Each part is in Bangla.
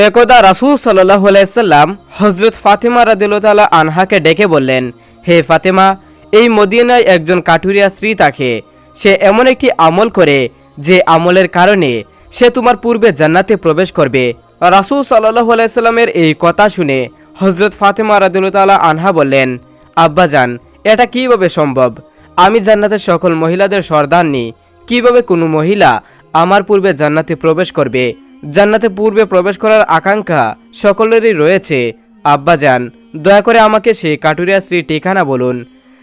একদা রাসূল সাল্লাল্লাহু আলাইহি সাল্লাম হযরত ফাতেমা রাদিয়াল্লাহু তাআলা আনহাকে ডেকে বললেন, হে ফাতেমা, এই মদিনায় একজন কাঠুরিয়া স্ত্রী থাকে। সে এমন একটি আমল করে যে আমলের কারণে সে তোমার পূর্বে জান্নাতে প্রবেশ করবে। রাসূল সাল্লাল্লাহু আলাইহি সাল্লামের এই কথা শুনে হযরত ফাতেমা রাদিয়াল্লাহু তাআলা আনহা বললেন, আব্বাজান, এটা কিভাবে সম্ভব? আমি জান্নাতের সকল মহিলাদের সর্দারনি, কিভাবে কোনো মহিলা আমার পূর্বে জান্নাতে প্রবেশ করবে? জান্নাতে পূর্বে প্রবেশ করার আকাঙ্ক্ষা সকলেরই রয়েছে। আব্বাজান, দয়া করে আমাকে সেই কাঠুরিয়া স্ত্রীর ঠিকানা বলুন,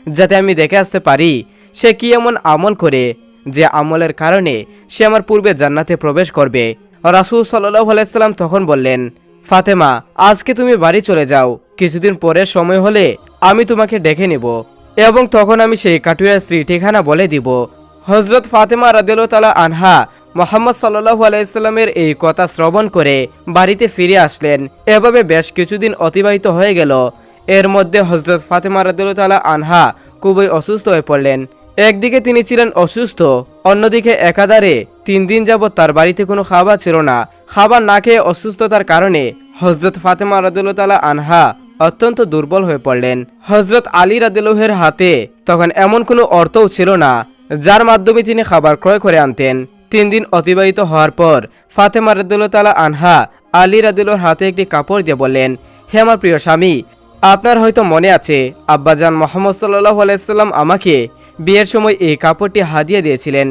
যাতে আমি দেখে আসতে পারি সে কি এমন আমল করে যে আমলের কারণে সে আমার পূর্বে জান্নাতে প্রবেশ করবে। রাসূল সাল্লাল্লাহু আলাইহি সাল্লাম তখন বললেন, ফাতেমা, আজকে তুমি বাড়ি চলে যাও, কিছুদিন পরে সময় হলে আমি তোমাকে ডেকে নেব এবং তখন আমি সেই কাঠুরিয়া স্ত্রীর ঠিকানা বলে দিব। হযরত ফাতেমা রাদিয়াল্লাহু তাআলা আনহা মুহাম্মদ সাল্লাল্লাহু আলাইহি সাল্লামের এই কথা শ্রবণ করে বাড়িতে ফিরে আসলেন। এভাবে বেশ কিছুদিন অতিবাহিত হয়ে গেল। এর মধ্যে হযরত ফাতেমা রাদিয়াল্লাহু তাআলা আনহা খুবই অসুস্থ হয়ে পড়লেন। একদিকে তিনি ছিলেন অসুস্থ, অন্যদিকে একাধারে 3 দিন যাবৎ তার বাড়িতে কোনো খাবার ছিল না। খাবার না খেয়ে অসুস্থতার কারণে হযরত ফাতেমা রাদিয়াল্লাহু তাআলা আনহা অত্যন্ত দুর্বল হয়ে পড়লেন। হযরত আলী রাদিয়াল্লাহুর হাতে তখন এমন কোনো অর্থও ছিল না যার মাধ্যমে তিনি খাবার ক্রয় করে আনতেন। 3 দিন অতিবাহিত হওয়ার পর ফাতেমা রাদিয়াল্লাহু তাআলা আনহা আলী রাদিয়াল্লাহুর হাতে একটি কাপড় দিয়ে বললেন, হে আমার প্রিয় স্বামী, আপনার হয়তো মনে আছে আব্বাজান মুহাম্মদ সাল্লাল্লাহু আলাইহি সাল্লাম আমাকে বিয়ের সময় এই কাপড়টি হাদিয়া দিয়েছিলেন।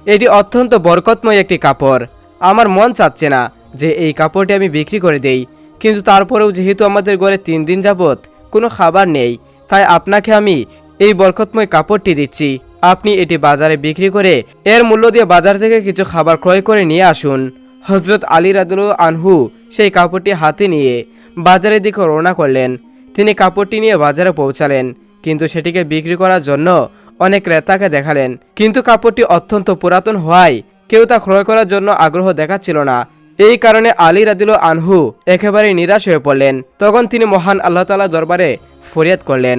এটি অত্যন্ত বরকতময় একটি কাপড়। আমার মন চাচ্ছে না যে এই কাপড়টি আমি বিক্রি করে দেই, কিন্তু তারপরেও যেহেতু আমাদের ঘরে 3 দিন যাবৎ কোনো খাবার নেই, তাই আপনাকে আমি এই বরকতময় কাপড়টি দিচ্ছি। আপনি এটি বাজারে বিক্রি করে এর মূল্য দিয়ে বাজার থেকে কিছু খাবার ক্রয় করে নিয়ে আসুন। হযরত আলী রাদিয়াল্লাহু আনহু সেই কাপড়টি হাতে নিয়ে বাজারের দিকে রওনা করলেন। তিনি কাপড়টি নিয়ে বাজারে পৌঁছালেন, কিন্তু সেটিকে বিক্রি করার জন্য অনেক ক্রেতাকে দেখালেন, কিন্তু কাপড়টি অত্যন্ত পুরাতন হওয়ায় কেউ তা ক্রয় করার জন্য আগ্রহ দেখাচ্ছিল না। এই কারণে আলী রাদিয়াল্লাহু আনহু একেবারে নিরাশ হয়ে পড়লেন। তখন তিনি মহান আল্লাহ তাআলা দরবারে ফরিয়াদ করলেন,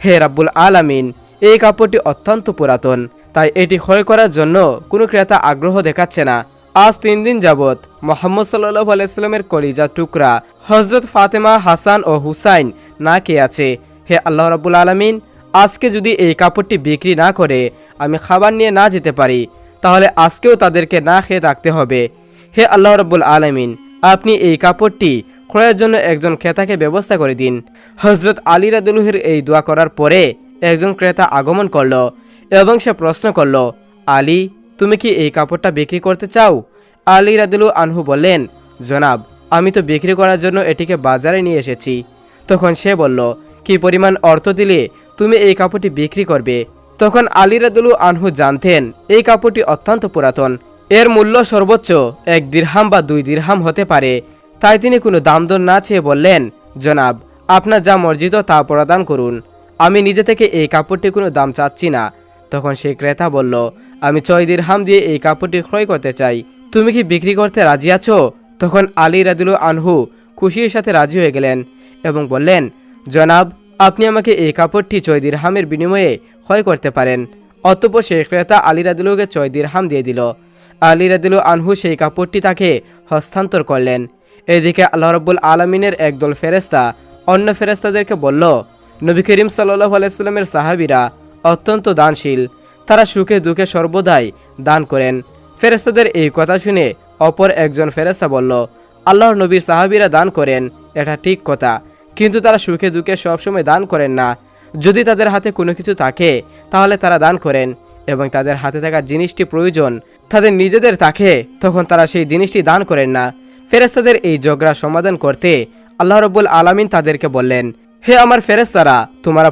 হে রাব্বুল আলামিন, এই কাপড়টি অত্যন্ত পুরাতন, তাই এটি ক্রয় করার জন্য কোনো ক্রেতা আগ্রহ দেখাচ্ছে না। আজ 3 দিন যাবৎ মুহাম্মদ সাল্লাল্লাহু আলাইহি সাল্লামের কলিজার টুকরা হযরত ফাতেমা, হাসান ও হুসাইন না খেয়ে আছে। হে আল্লাহ রাব্বুল আলামিন, আজকে যদি এই কাপড়টি বিক্রি না করে আমি খাবার নিয়ে না যেতে পারি, তাহলে আজকেও তাদেরকে না খেয়ে থাকতে হবে। হে আল্লাহ রাব্বুল আলামিন, আপনি এই কাপড়টি ক্রয়ের জন্য একজন ক্রেতাকে ব্যবস্থা করে দিন। হযরত আলী রাদিয়াল্লাহুর এই দোয়া করার পরে একজন ক্রেতা আগমন করল এবং সে প্রশ্ন করল, আলী, তুমি কি এই কাপড়টা বিক্রি করতে চাও? আলী রাদিয়াল্লাহু আনহু বললেন, জনাব, আমি তো বিক্রি করার জন্য এটিকে বাজারে নিয়ে এসেছি। তখন সে বলল, কি পরিমাণ অর্থ দিলে তুমি এই কাপড়টি বিক্রি করবে? তখন আলী রাদিয়াল্লাহু আনহু জানতেন এই কাপড়টি অত্যন্ত পুরাতন, এর মূল্য সর্বোচ্চ 1 দিরহাম বা 2 দিরহাম হতে পারে। তাই তিনি কোনো দাম দর না চেয়ে বললেন, জনাব, আপনার যা মর্জিত তা প্রদান করুন, আমি নিজে থেকে এই কাপড়টি কোনো দাম চাচ্ছি না। তখন সেই ক্রেতা বলল, আমি 6 দিরহাম দিয়ে এই কাপড়টি ক্রয় করতে চাই, তুমি কি বিক্রি করতে রাজি আছো? তখন আলী রাদিয়াল্লাহু আনহু খুশির সাথে রাজি হয়ে গেলেন এবং বললেন, জনাব, আপনি আমাকে এই কাপড়টি 6 দিরহামের বিনিময়ে ক্রয় করতে পারেন। অতঃপর সেই ক্রেতা আলী রাদিয়াল্লাহুকে 6 দিরহাম দিয়ে দিল। আলী রাদিয়াল্লাহু আনহু সেই কাপড়টি তাকে হস্তান্তর করলেন। এদিকে আল্লাহ রাব্বুল আলামিনের একদল ফেরেশতা অন্য ফেরেশতাদেরকে বলল, নবী করিম সাল্লাল্লাহু আলাইহি সাল্লামের সাহাবীরা অত্যন্ত দানশীল, তারা সুখে দুঃখে সর্বদাই দান করেন। ফেরেশতাদের এই কথা শুনে অপর একজন ফেরেশতা বলল, আল্লাহর নবীর সাহাবীরা দান করেন, এটা ঠিক কথা, কিন্তু তারা সুখে দুঃখে সবসময় দান করেন না। যদি তাদের হাতে কোনো কিছু থাকে তাহলে তারা দান করেন, এবং তাদের হাতে থাকা জিনিসটি প্রয়োজন তাদের নিজেদের থাকে, তখন তারা সেই জিনিসটি দান করেন না। ফেরেশতাদের এই ঝগড়া সমাধান করতে আল্লাহ রাব্বুল আলামিন তাদেরকে বললেন, হে আমার ফেরেশতারা, তোমরা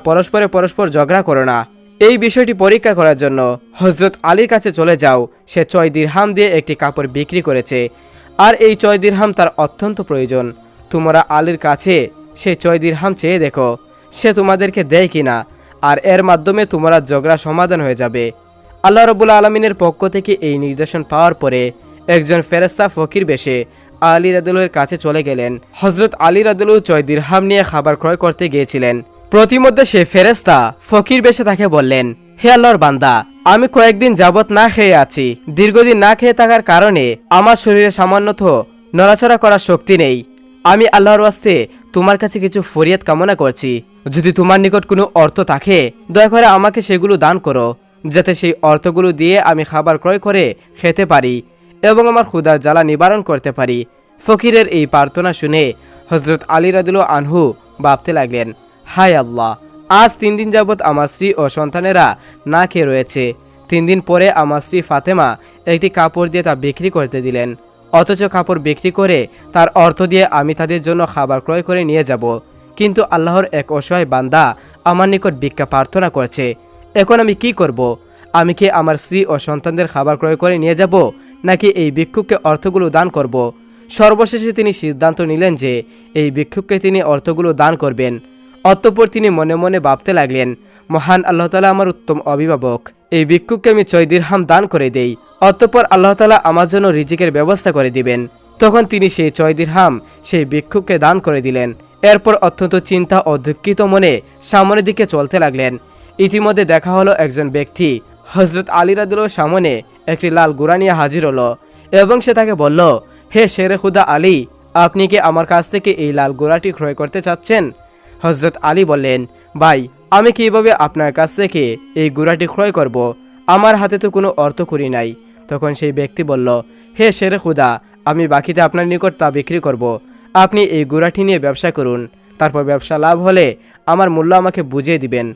পরস্পর ঝগড়া করো না। এই বিষয়টি পরীক্ষা করার জন্য হযরত আলীর কাছে চলে যাও। সে 6 দিরহাম দিয়ে একটি কাপড় বিক্রি করেছে, আর এই 6 দিরহাম তার অত্যন্ত প্রয়োজন। তোমরা আলীর কাছে সেই 6 দিরহাম চেয়ে দেখো সে তোমাদেরকে দেয় কিনা, আর এর মাধ্যমে তোমরা ঝগড়া সমাধান হয়ে যাবে। আল্লাহ রাব্বুল আলামিনের পক্ষ থেকে এই নির্দেশন পাওয়ার পরে একজন ফেরেশতা ফকির বেশে আলী রাদিয়াল্লাহুর কাছে চলে গেলেন। হযরত আলী রাদিয়াল্লাহু 6 দিরহাম নিয়ে খাবার ক্রয় করতে গিয়েছিলেন। প্রতিমধ্যে সে ফেরেশতা ফকির বেশে তাকে বললেন, হে আল্লাহর বান্দা, আমি কয়েকদিন যাবত না খেয়ে আছি। দীর্ঘদিন না খেয়ে থাকার কারণে আমার শরীরে সামান্যত নড়াচড়া করার শক্তি নেই। আমি আল্লাহর ওয়াস্তে তোমার কাছে কিছু ফরিয়াদ কামনা করছি। যদি তোমার নিকট কোনো অর্থ থাকে দয়া করে আমাকে সেগুলো দান করো, যাতে সেই অর্থগুলো দিয়ে আমি খাবার ক্রয় করে খেতে পারি এবং আমার ক্ষুধার জ্বালা নিবারণ করতে পারি। ফকিরের এই প্রার্থনা শুনে হজরত আলী রাদিয়াল্লাহু আনহু ভাবতে লাগলেন, হায় আল্লাহ, আজ 3 দিন যাবৎ আমার স্ত্রী ও সন্তানেরা না খেয়ে রয়েছে। 3 দিন পরে আমার স্ত্রী ফাতেমা একটি কাপড় দিয়ে তা বিক্রি করতে দিলেন, অথচ কাপড় বিক্রি করে তার অর্থ দিয়ে আমি তাদের জন্য খাবার ক্রয় করে নিয়ে যাব। কিন্তু আল্লাহর এক অসহায় বান্দা আমার নিকট ভিক্ষা প্রার্থনা করছে। এখন আমি কি করব? আমি কি আমার স্ত্রী ও সন্তানদের খাবার ক্রয় করে নিয়ে যাব, নাকি এই ভিক্ষুককে অর্থগুলো দান করব? সর্বশেষে তিনি সিদ্ধান্ত নিলেন যে এই ভিক্ষুককে তিনি অর্থগুলো দান করবেন। অতঃপর তিনি মনে মনে ভাবতে লাগলেন, মহান আল্লাহ তাআলা আমার উত্তম অভিভাবক, এই ভিক্ষুককে আমি 6 দিরহাম দান করে দেই, অতঃপর আল্লাহ তাআলা আমার জন্য রিজিকের ব্যবস্থা করে দিবেন। তখন তিনি সেই 6 দিরহাম সেই ভিক্ষুককে দান করে দিলেন। এরপর অত্যন্ত চিন্তা ও দুঃখিত মনে সামনের দিকে চলতে লাগলেন। ইতিমধ্যে দেখা হলো একজন ব্যক্তি হজরত আলী রাদিয়াল্লাহু সামনে একটি লাল ঘোড়া নিয়ে হাজির হলো এবং সে তাকে বলল, হে শেরে খুদা আলী, আপনি কি আমার কাছ থেকে এই লাল ঘোড়াটি ক্রয় করতে চাচ্ছেন? হজরত আলী বললেন, ভাই, আমি কিভাবে আপনার কাছ থেকে এই ঘোড়াটি ক্রয় করব? আমার হাতে তো কোনো অর্থ করি নাই। তখন সেই ব্যক্তি বলল, হে শেরে খুদা, আমি বাকিতে আপনার নিকট তা বিক্রি করব। আপনি এই ঘোড়াটি নিয়ে ব্যবসা করুন, তারপর ব্যবসা লাভ হলে আমার মূল্য আমাকে বুঝিয়ে দিবেন।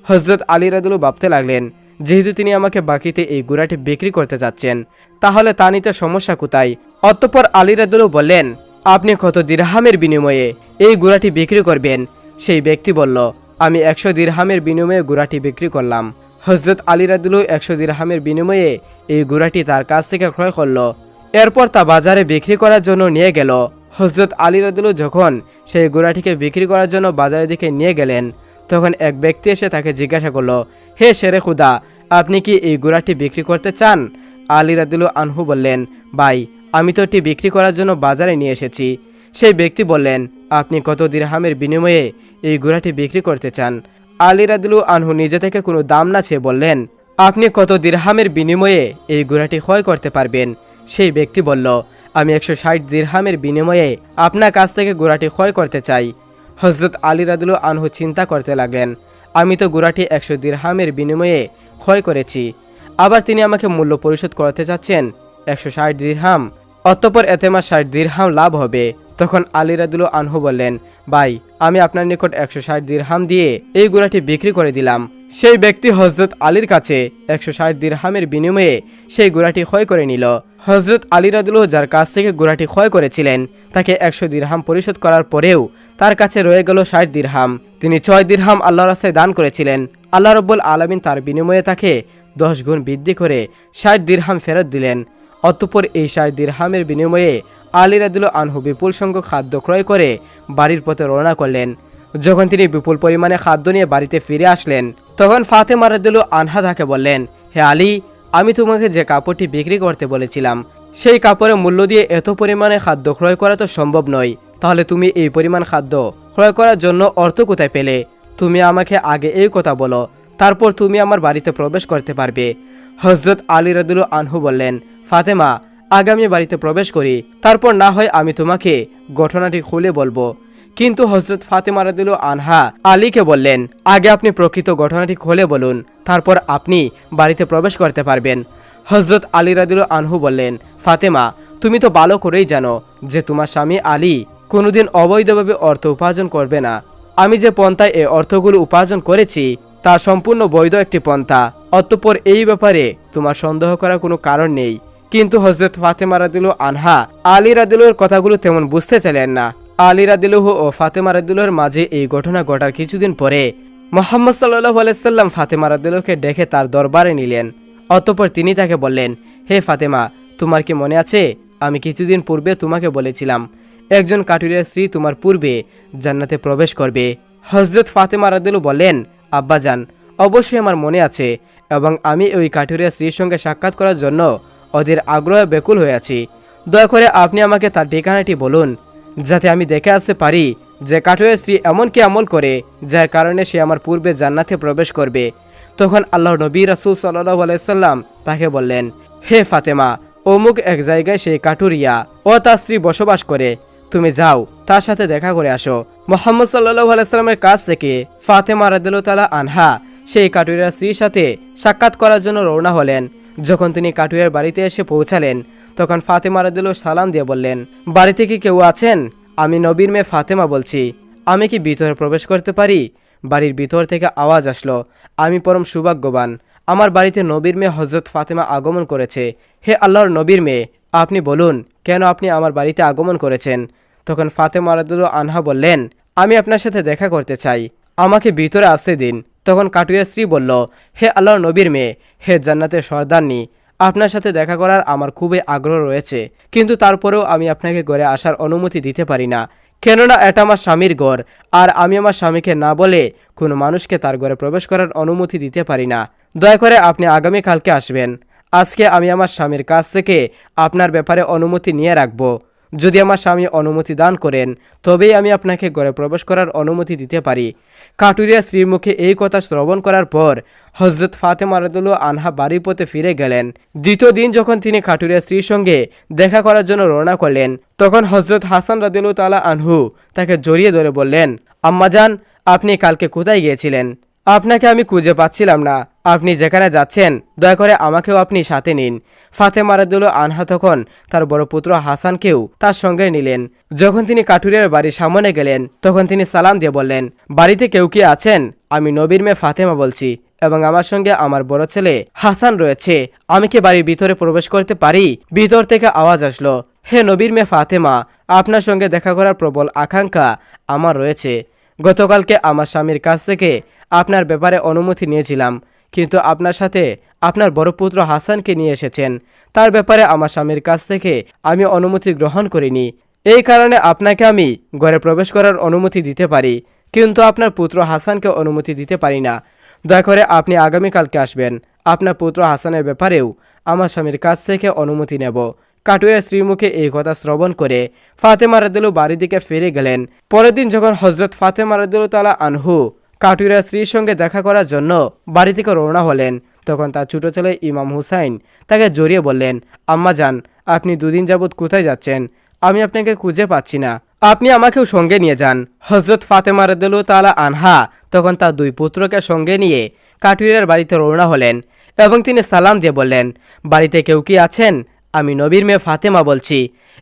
হজরত আলী রাদিয়াল্লাহু ভাবতে লাগলেন, যেহেতু তিনি আমাকে বাকিতে এই ঘোড়াটি বিক্রি করতে চাচ্ছেন, তাহলে তা নিতে সমস্যা কোথায়? অতঃপর আলী রাদিয়াল্লাহু বললেন, আপনি কত দিরহামের বিনিময়ে এই ঘোড়াটি বিক্রি করবেন? সেই ব্যক্তি বলল, আমি 100 দিরহামের বিনিময়ে ঘোড়াটি বিক্রি করলাম। হজরত আলী রাদিয়াল্লাহু 100 দিরহামের বিনিময়ে এই ঘোড়াটি তার কাছ থেকে ক্রয় করল। এরপর তা বাজারে বিক্রি করার জন্য নিয়ে গেল। হজরত আলী রাদিয়াল্লাহু যখন সেই ঘোড়াটিকে বিক্রি করার জন্য বাজারের দিকে নিয়ে গেলেন, তখন এক ব্যক্তি এসে তাকে জিজ্ঞাসা করল, হে শেরে খুদা, আপনি কি এই ঘোড়াটি বিক্রি করতে চান? আলী রাদিয়াল্লাহু আনহু বললেন, ভাই, আমি তো এটি বিক্রি করার জন্য বাজারে নিয়ে এসেছি। সেই ব্যক্তি বললেন, আপনি কত দিরহামের বিনিময়ে এই ঘোড়াটি বিক্রি করতে চান? আলী রাদিয়াল্লাহু আনহু নিজে থেকে কোনো দাম না চেয়ে বললেন, আপনি কত দিরহামের বিনিময়ে এই ঘোড়াটি ক্রয় করতে পারবেন? সেই ব্যক্তি বলল, আমি 160 দিরহামের বিনিময়ে আপনার কাছ থেকে ঘোড়াটি ক্রয় করতে চাই। হজরত আলী রাদিয়াল্লাহু আনহু চিন্তা করতে লাগলেন, আমি তো ঘোড়াটি 100 দিরহামের বিনিময়ে ক্রয় করেছি, আবার তিনি আমাকে মূল্য পরিশোধ করতে চাচ্ছেন 160 দিরহাম, অতঃপর এতে আমার 60 দিরহাম লাভ হবে। তখন আলী রাদিয়াল্লাহু আনহু বললেন, ভাই, আমি আপনার নিকট 160 দিরহাম দিয়ে এই ঘোড়াটি বিক্রি করে দিলাম। সেই ব্যক্তি হজরত আলীর কাছে 160 দিরহামের বিনিময়ে সেই ঘোড়াটি ক্রয় করে নিল। হজরত আলী রাদিয়াল্লাহু যার কাছ থেকে ঘোড়াটি ক্রয় করেছিলেন তাকে 100 দিরহাম পরিশোধ করার পরেও তার কাছে রয়ে গেল 60 দিরহাম। তিনি 6 দিরহাম আল্লাহর রাস্তায় দান করেছিলেন। আল্লাহ রাব্বুল আলামিন তার বিনিময়ে তাকে 10 গুণ বৃদ্ধি করে 60 দিরহাম ফেরত দিলেন। অতঃপর এই 60 দিরহামের বিনিময়ে আলী রাদিয়াল্লাহু আনহু বিপুল সংখ্যক খাদ্য ক্রয় করে বাড়ির পথে রওনা করলেন। যখন তিনি বিপুল পরিমাণে খাদ্য নিয়ে বাড়িতে ফিরে আসলেন, তখন ফাতেমা রাদিয়াল্লাহু আনহা তাকে বললেন, হে আলী, আমি তোমাকে যে কাপড়টি বিক্রি করতে বলেছিলাম, সেই কাপড়ের মূল্য দিয়ে এত পরিমাণে খাদ্য ক্রয় করা তো সম্ভব নয়। তাহলে তুমি এই পরিমাণ খাদ্য ক্রয় করার জন্য অর্থ কোথায় পেলে? তুমি আমাকে আগে এই কথা বলো, তারপর তুমি আমার বাড়িতে প্রবেশ করতে পারবে। হজরত আলী রাদিয়াল্লাহু আনহু বললেন, ফাতেমা, আগে আমি বাড়িতে প্রবেশ করি, তারপর না হয় আমি তোমাকে ঘটনাটি খুলে বলবো। কিন্তু হজরত ফাতেমা রাদিয়াল্লাহু আনহা আলীকে বললেন, আগে আপনি প্রকৃত ঘটনাটি খুলে বলুন, তারপর আপনি বাড়িতে প্রবেশ করতে পারবেন। হজরত আলী রাদিয়াল্লাহু আনহু বললেন, ফাতেমা, তুমি তো ভালো করেই জানো যে তোমার স্বামী আলী কোনোদিন অবৈধভাবে অর্থ উপার্জন করবে না। আমি যে পন্থায় এই অর্থগুলো উপার্জন করেছি তা সম্পূর্ণ বৈধ একটি পন্থা, অতঃপর এই ব্যাপারে তোমার সন্দেহ করার কোনো কারণ নেই। কিন্তু হজরত ফাতেমা রাদিয়াল্লাহু আনহা আলী রাদিয়াল্লাহুর কথাগুলো তেমন বুঝতে চাইলেন না। আলী রাদিয়াল্লাহু ও ফাতেমা রাদিয়াল্লাহুর মাঝে এই ঘটনা ঘটার কিছুদিন পরে মুহাম্মদ সাল্লাল্লাহু আলাইহি সাল্লাম ফাতেমা রাদিয়াল্লাহুকে ডেকে তার দরবারে নিলেন। অতঃপর তিনি তাকে বললেন, হে ফাতেমা, তোমার কি মনে আছে আমি কিছুদিন পূর্বে তোমাকে বলেছিলাম একজন কাঠুরিয়ার স্ত্রী তোমার পূর্বে জান্নাতে প্রবেশ করবে? হজরত ফাতেমা রাদিয়াল্লাহু বললেন, আব্বাজান, অবশ্যই আমার মনে আছে এবং আমি ওই কাঠুরিয়ার স্ত্রীর সঙ্গে সাক্ষাৎ করার জন্য ওদের আগ্রহে বেকুল হয়ে আছি। দয়া করে আপনি আমাকে তার ঠিকানাটি বলুন, যাতে আমি দেখে আসতে পারি যে কাঠুরিয়ার স্ত্রী এমন কি আমল করে যার কারণে সে আমার পূর্বে জান্নাতে প্রবেশ করবে। তখন আল্লাহর নবী রাসূল সাল্লাল্লাহু আলাইহি সাল্লাম তাকে বললেন, হে ফাতেমা, অমুক এক জায়গায় সেই কাঠুরিয়া ও তার স্ত্রী বসবাস করে, তুমি যাও তার সাথে দেখা করে আসো। মুহাম্মদ সাল্লাল্লাহু আলাইহি সাল্লামের কাছ থেকে ফাতেমা রাদিয়াল্লাহু তাআলা আনহা সেই কাঠুরিয়ার স্ত্রীর সাথে সাক্ষাৎ করার জন্য রওনা হলেন। যখন তিনি কাঠুরিয়ার বাড়িতে এসে পৌঁছালেন, তখন ফাতেমা রাদিয়াল্লাহু সালাম দিয়ে বললেন, বাড়িতে কি কেউ আছেন? আমি নবীর মেয়ে ফাতেমা বলছি, আমি কি ভিতরে প্রবেশ করতে পারি? বাড়ির ভিতর থেকে আওয়াজ আসলো, আমি পরম সৌভাগ্যবান, আমার বাড়িতে নবীর মেয়ে হযরত ফাতেমা আগমন করেছে। হে আল্লাহর নবীর মেয়ে, আপনি বলুন কেন আপনি আমার বাড়িতে আগমন করেছেন? তখন ফাতেমা রাদিয়াল্লাহু আনহা বললেন, আমি আপনার সাথে দেখা করতে চাই, আমাকে ভিতরে আসতে দিন। তখন কাঠুরিয়ার স্ত্রী বলল, হে আল্লাহর নবীর মেয়ে, হে জান্নাতের সর্দারনী, আপনার সাথে দেখা করার আমার খুবই আগ্রহ রয়েছে, কিন্তু তারপরেও আমি আপনাকে ঘরে আসার অনুমতি দিতে পারি না, কেননা এটা আমার স্বামীর ঘর, আর আমি আমার স্বামীকে না বলে কোনো মানুষকে তার ঘরে প্রবেশ করার অনুমতি দিতে পারি না। দয়া করে আপনি আগামীকালকে আসবেন। আজকে আমি আমার স্বামীর কাছ থেকে আপনার ব্যাপারে অনুমতি নিয়ে রাখব। যদি আমার স্বামী অনুমতি দান করেন, তবেই আমি আপনাকে ঘরে প্রবেশ করার অনুমতি দিতে পারি। কাঠুরিয়া স্ত্রীর মুখে এই কথা শ্রবণ করার পর হযরত ফাতেমা রাদিয়াল্লাহু আনহা বাড়ির পথে ফিরে গেলেন। দ্বিতীয় দিন যখন তিনি কাঠুরিয়া স্ত্রীর সঙ্গে দেখা করার জন্য রওনা করলেন, তখন হযরত হাসান রাদিয়াল্লাহু তাআলা আনহু তাকে জড়িয়ে ধরে বললেন, আম্মাজান, আপনি কালকে কোথায় গিয়েছিলেন? আপনাকে আমি খুঁজে পাচ্ছিলাম না, আপনি যেখানে যাচ্ছেন দয়া করে আমাকেও আপনি সাথে নিন। ফাতেমা রাদিয়াল্লাহু আনহা তখন তার বড় পুত্র হাসানকেও তার সঙ্গে নিলেন। যখন তিনি কাঠুরিয়ার বাড়ির সামনে গেলেন, তখন তিনি সালাম দিয়ে বললেন, বাড়িতে কেউ কি আছেন? আমি নবীর মেয়ে ফাতেমা বলছি, এবং আমার সঙ্গে আমার বড় ছেলে হাসান রয়েছে, আমি কি বাড়ির ভিতরে প্রবেশ করতে পারি? ভিতর থেকে আওয়াজ আসলো, হে নবীর মেয়ে ফাতেমা, আপনার সঙ্গে দেখা করার প্রবল আকাঙ্ক্ষা আমার রয়েছে। গতকালকে আমার স্বামীর কাছ থেকে আপনার ব্যাপারে অনুমতি নিয়েছিলাম, কিন্তু আপনার সাথে আপনার বড় পুত্র হাসানকে নিয়ে এসেছেন, তার ব্যাপারে আমার স্বামীর কাছ থেকে আমি অনুমতি গ্রহণ করিনি। এই কারণে আপনাকে আমি ঘরে প্রবেশ করার অনুমতি দিতে পারি, কিন্তু আপনার পুত্র হাসানকে অনুমতি দিতে পারি না। দয়া করে আপনি আগামীকালকে আসবেন, আপনার পুত্র হাসানের ব্যাপারেও আমার স্বামীর কাছ থেকে অনুমতি নেব। কাঠুরিয়ার স্ত্রীর মুখে এই কথা শ্রবণ করে ফাতেমা রাদিয়াল্লাহু বাড়ির দিকে ফিরে গেলেন। পরের দিন যখন হযরত ফাতেমা রাদিয়াল্লাহু তাআলা আনহু কাঠুরিয়ার স্ত্রীর সঙ্গে দেখা করার জন্য বাড়ি থেকে রওনা হলেন, তখন তার ছোট ছেলে ইমাম হুসাইন তাকে জড়িয়ে বললেন, আম্মা যান, আপনি দুদিন যাবৎ কোথায় যাচ্ছেন? আমি আপনাকে খুঁজে পাচ্ছি না, আপনি আমাকেও সঙ্গে নিয়ে যান। হযরত ফাতেমা রাদিয়াল্লাহু তাআলা আনহা তখন তার দুই পুত্রকে সঙ্গে নিয়ে কাঠুরিয়ার বাড়িতে রওনা হলেন, এবং তিনি সালাম দিয়ে বললেন, বাড়িতে কেউ কি আছেন? আমি নবীর মেয়ে ফাতেমা বলছি,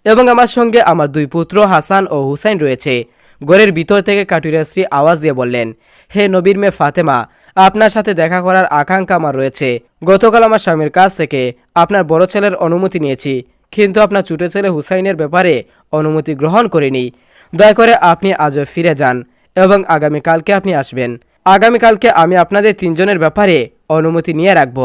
এবং আমার সঙ্গে আমার দুই পুত্র হাসান ও হুসাইন রয়েছে। ঘরের ভিতর থেকে কাঠুরিয়ার স্ত্রী আওয়াজ দিয়ে বললেন, হে নবীর মেয়ে ফাতেমা, আপনার সাথে দেখা করার আকাঙ্ক্ষা আমার রয়েছে। গতকাল আমার স্বামীর কাছ থেকে আপনার বড় ছেলের অনুমতি নিয়েছি, কিন্তু আপনার ছোট ছেলে হুসাইনের ব্যাপারে অনুমতি গ্রহণ করিনি। দয়া করে আপনি আজও ফিরে যান, এবং আগামীকালকে আপনি আসবেন। আগামীকালকে আমি আপনাদের তিনজনের ব্যাপারে অনুমতি নিয়ে রাখব।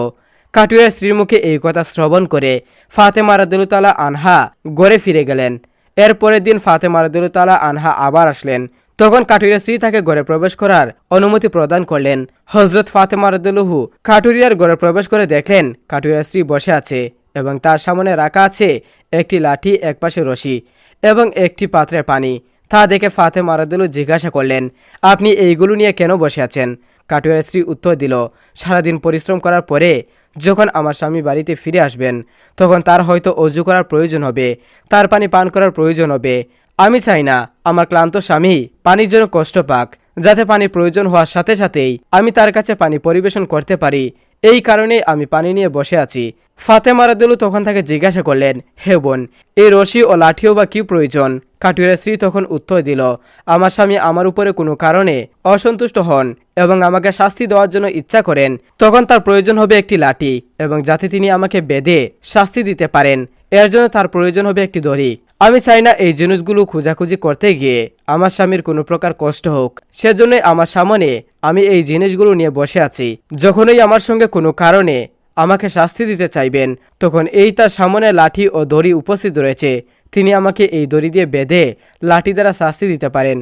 কাঠুরিয়ার স্ত্রীর মুখে এই কথা শ্রবণ করে ফাতেমা রাদিয়াল্লাহু তাআলা আনহা ঘরে ফিরে গেলেন। এরপরের দিন ফাতেমা রাদিয়াল্লাহু তাআলা আনহা আবার আসলেন, তখন কাঠুরিয়ার স্ত্রী তাকে ঘরে প্রবেশ করার অনুমতি প্রদান করলেন। হযরত ফাতেমা রাদিয়াল্লাহু কাঠুরিয়ার ঘরে প্রবেশ করে দেখলেন কাঠুরিয়ার স্ত্রী বসে আছে, এবং তার সামনে রাখা আছে একটি লাঠি, একপাশে রশি এবং একটি পাত্রে পানি। তা দেখে ফাতেমা রাদিয়াল্লাহু জিজ্ঞাসা করলেন, আপনি এইগুলো নিয়ে কেন বসে আছেন? কাঠুরিয়ার স্ত্রী উত্তর দিল, সারাদিন পরিশ্রম করার পরে যখন আমার স্বামী বাড়িতে ফিরে আসবেন, তখন তার হয়তো অজু করার প্রয়োজন হবে, তার পানি পান করার প্রয়োজন হবে। আমি চাই না আমার ক্লান্ত স্বামী পানির জন্য কষ্ট পাক, যাতে পানির প্রয়োজন হওয়ার সাথে সাথেই আমি তার কাছে পানি পরিবেশন করতে পারি। এই কারণে আমি পানি নিয়ে বসে আছি। ফাতেমা রাদিয়াল্লাহু তখন তাকে জিজ্ঞাসা করলেন, হে বোন, এই রশি ও লাঠিও বা কি প্রয়োজন? কাঠুরিয়ার স্ত্রী তখন উত্তর দিল, আমার স্বামী আমার উপরে কোনো কারণে অসন্তুষ্ট হন এবং আমাকে শাস্তি দেওয়ার জন্য ইচ্ছা করেন, তখন তার প্রয়োজন হবে একটি লাঠি, এবং যাতে তিনি আমাকে বেঁধে শাস্তি দিতে পারেন, এর জন্য তার প্রয়োজন হবে একটি দড়ি। আমি চাই না এই জিনিসগুলো খোঁজাখুঁজি করতে গিয়ে আমার স্বামীর কোনো প্রকার কষ্ট হোক, সেজন্যই আমার সামনে আমি এই জিনিসগুলো নিয়ে বসে আছি। যখনই আমার সঙ্গে কোনো কারণে আমাকে শাস্তি দিতে চাইবেন, তখন এই তার সামনে লাঠি ও দড়ি উপস্থিত রয়েছে, তিনি আমাকে এই দড়ি দিয়ে বেঁধে লাঠি দ্বারা শাস্তি দিতে পারেন।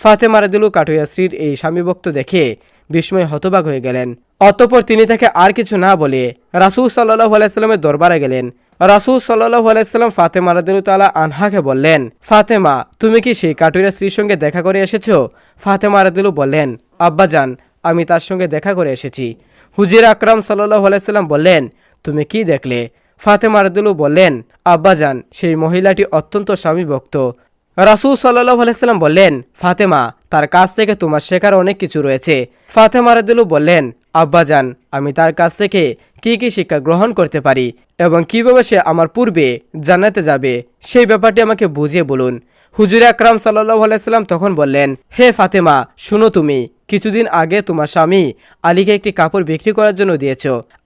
ফাতেমা রাদিয়াল্লাহু কাঠুরিয়ার স্ত্রীর এই স্বামীভক্ত দেখে বিস্ময় হতবাক হয়ে গেলেন। অতঃপর তিনি তাকে আর কিছু না বলে রাসূল সাল্লাল্লাহু আলাইহি সাল্লামের দরবারে গেলেন। রাসূল সাল্লাল্লাহু আলাইহি সাল্লাম ফাতেমা রাদিয়াল্লাহু তাআলা আনহাকে বললেন, ফাতেমা, তুমি কি সেই কাঠুরিয়ার স্ত্রীর সঙ্গে দেখা করে এসেছো? ফাতেমা রাদিয়াল্লাহু বললেন, আব্বাজান, আমি তার সঙ্গে দেখা করে এসেছি। হুজুর আকরাম সাল্লাল্লাহু আলাইহি সাল্লাম বললেন, তুমি কি দেখলে? ফাতেমা রাদিয়াল্লাহু বললেন, আব্বাজান, সেই মহিলাটি অত্যন্ত স্বামীভক্ত। রাসূল সাল্লাল্লাহু আলাইহি সাল্লাম বললেন, ফাতেমা, তার কাছ থেকে তোমার শেখার অনেক কিছু রয়েছে। ফাতেমা রাদিয়াল্লাহু বললেন, আব্বাজান, আমি তার কাছ থেকে কি কি শিক্ষা গ্রহণ করতে পারি এবং কিভাবে সে আমার পূর্বে জান্নাতে যাবে সেই ব্যাপারটি আমাকে বুঝিয়ে বলুন। হুজুর আকরাম সাল্লাল্লাহু আলাইহি সাল্লাম তখন বললেন, হে ফাতেমা, শুনো, তুমি কিছুদিন আগে তোমার স্বামী আলীকে একটি কাপড় বিক্রি করার জন্য দিয়েছ।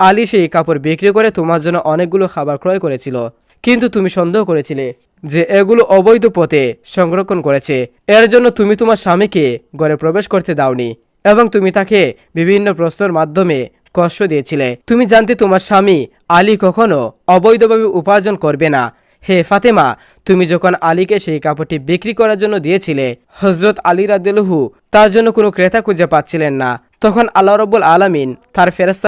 আলী সেই কাপড় বিক্রি করে তোমার জন্য অনেকগুলো খাবার ক্রয় করেছিল, কিন্তু তুমি সন্দেহ করেছিলে যে এগুলো অবৈধ পথে সংরক্ষণ করেছে। এর জন্য তুমি তোমার স্বামীকে ঘরে প্রবেশ করতে দাওনি এবং তুমি তাকে বিভিন্ন প্রশ্নের মাধ্যমে কষ্ট দিয়েছিলে। তুমি জানতে তোমার স্বামী আলী কখনো অবৈধভাবে উপার্জন করবে না। হে ফাতেমা, তুমি যখন আলীকে সেই কাপড়টি বিক্রি করার জন্য দিয়েছিলে, হযরত আলী রাদিয়াল্লাহু তার জন্য কোনো ক্রেতা খুঁজে পাচ্ছিলেন না। তখন আল্লাহ রাব্বুল আলামিন তার ফেরেশতা